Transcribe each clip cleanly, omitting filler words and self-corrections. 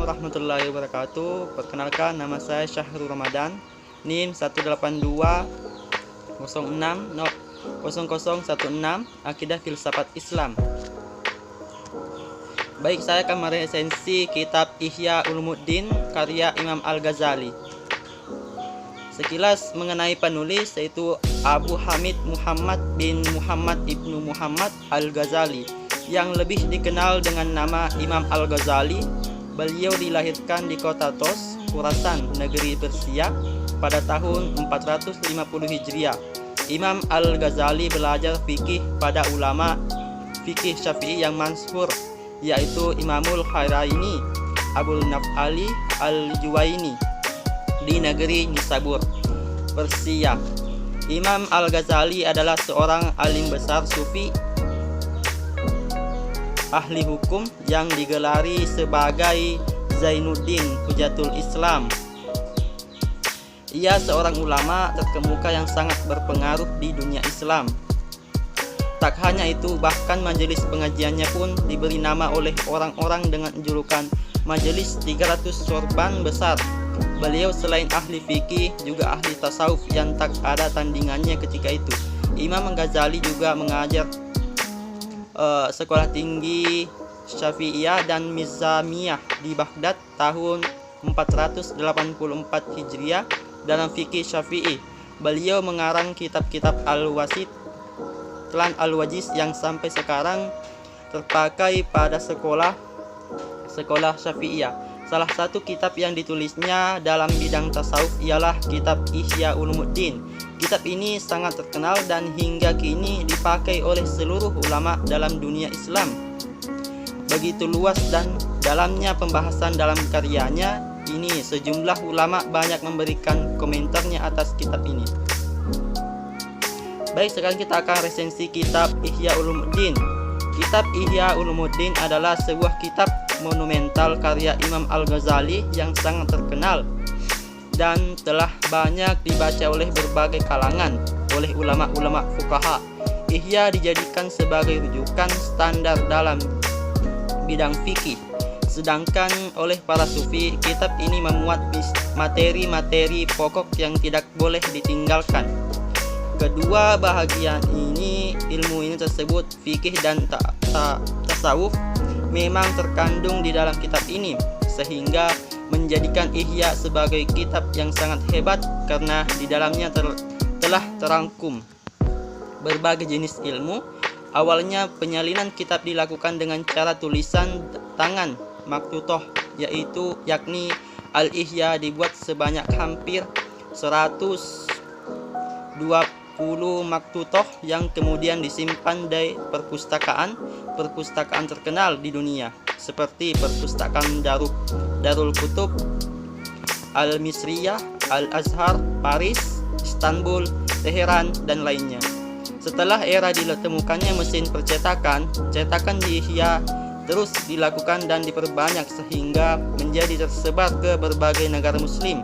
warahmatullahi wabarakatuh. Perkenalkan, nama saya Syahrul Ramadan, NIM 182060016, Akidah Filsafat Islam. Baik, saya akan meresensi kitab Ihya Ulumuddin karya Imam Al-Ghazali. Sekilas mengenai penulis, yaitu Abu Hamid Muhammad bin Muhammad ibnu Muhammad Al-Ghazali, yang lebih dikenal dengan nama Imam Al-Ghazali. Beliau dilahirkan di kota Tos, Khurasan, negeri Persia pada tahun 450 Hijriah. Imam Al-Ghazali belajar fikih pada ulama fikih Syafi'i yang masyhur, yaitu Imamul Haraini Abul Naf'ali Al-Juwaini di negeri Nisabur, Persia. Imam Al-Ghazali adalah seorang alim besar sufi, ahli hukum yang digelari sebagai Zainuddin Hujatul Islam. Ia seorang ulama terkemuka yang sangat berpengaruh di dunia Islam. Tak hanya itu, bahkan majelis pengajiannya pun diberi nama oleh orang-orang dengan julukan Majelis 300 Sorban Besar. Beliau selain ahli fikih juga ahli tasawuf yang tak ada tandingannya ketika itu. Imam Ghazali juga mengajar sekolah tinggi Syafi'iyah dan Mizamiyah di Baghdad tahun 484 Hijriah dalam fikih Syafi'i. Beliau mengarang kitab-kitab Al-Wasit, Tlan Al-Wajiz yang sampai sekarang terpakai pada sekolah Syafi'iyah. Salah satu kitab yang ditulisnya dalam bidang tasawuf ialah kitab Ihya Ulumuddin. Kitab ini sangat terkenal dan hingga kini dipakai oleh seluruh ulama dalam dunia Islam. Begitu luas dan dalamnya pembahasan dalam karyanya ini, sejumlah ulama banyak memberikan komentarnya atas kitab ini. Baik, sekarang kita akan resensi kitab Ihya Ulumuddin. Kitab Ihya Ulumuddin adalah sebuah kitab monumental karya Imam Al-Ghazali yang sangat terkenal dan telah banyak dibaca oleh berbagai kalangan oleh ulama-ulama fuqaha. Ihya dijadikan sebagai rujukan standar dalam bidang fikih. Sedangkan oleh para sufi, kitab ini memuat materi-materi pokok yang tidak boleh ditinggalkan. Kedua bahagian ini, ilmu ini tersebut, fikih dan tasawuf, memang terkandung di dalam kitab ini, sehingga menjadikan Ihya sebagai kitab yang sangat hebat karena di dalamnya telah terangkum berbagai jenis ilmu. Awalnya penyalinan kitab dilakukan dengan cara tulisan tangan maktutoh, yakni Al-Ihya dibuat sebanyak hampir 120 maktutoh yang kemudian disimpan di perpustakaan terkenal di dunia seperti perpustakaan Darul Kutub, Al-Misriyah, Al-Azhar, Paris, Istanbul, Teheran, dan lainnya. Setelah era ditemukannya mesin cetakan di Ihya terus dilakukan dan diperbanyak sehingga menjadi tersebar ke berbagai negara muslim.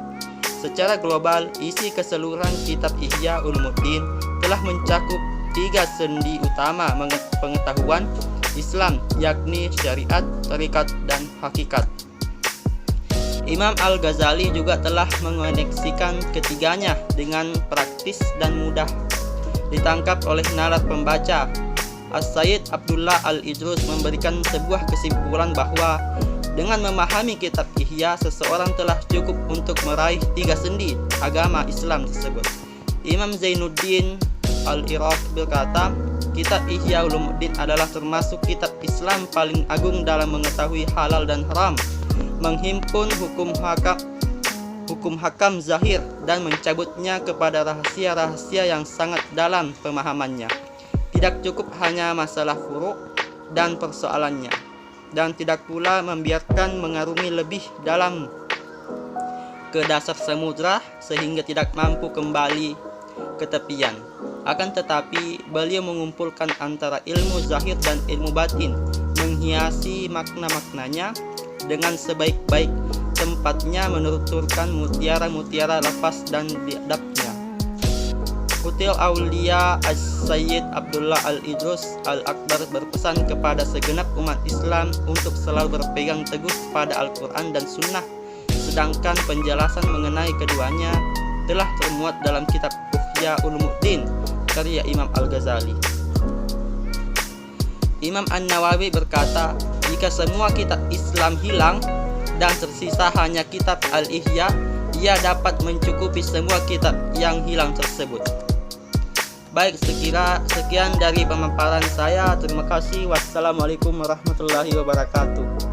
Secara global, isi keseluruhan kitab Ihya Ulumuddin telah mencakup 3 sendi utama pengetahuan Islam, yakni syariat, tarikat, dan hakikat. Imam Al-Ghazali juga telah mengoneksikan ketiganya dengan praktis dan mudah ditangkap oleh nalar pembaca. As-Sayyid Abdullah Al-Idrus memberikan sebuah kesimpulan bahwa dengan memahami kitab Ihya, seseorang telah cukup untuk meraih 3 sendi agama Islam tersebut. Imam Zainuddin Al-Iraq berkata, kitab Ihya Ulumuddin adalah termasuk kitab Islam paling agung dalam mengetahui halal dan haram, menghimpun hukum hakam zahir dan mencabutnya kepada rahasia-rahasia yang sangat dalam pemahamannya. Tidak cukup hanya masalah furu' dan persoalannya, dan tidak pula membiarkan mengarungi lebih dalam ke dasar samudra sehingga tidak mampu kembali ke tepian. Akan tetapi, beliau mengumpulkan antara ilmu zahir dan ilmu batin, menghiasi makna-maknanya dengan sebaik-baik tempatnya, menuturkan mutiara-mutiara lafaz dan adabnya. Kutil Aulia As-Sayyid Abdullah Al-Idrus Al-Akbar berpesan kepada segenap umat Islam untuk selalu berpegang teguh pada Al-Quran dan Sunnah, sedangkan penjelasan mengenai keduanya telah termuat dalam kitab Ihya Ulumuddin karya Imam Al-Ghazali. Imam An-Nawawi berkata, jika semua kitab Islam hilang dan tersisa hanya kitab Al-Ihya, ia dapat mencukupi semua kitab yang hilang tersebut. Baik, sekian dari pemaparan saya. Terima kasih. Wassalamualaikum warahmatullahi wabarakatuh.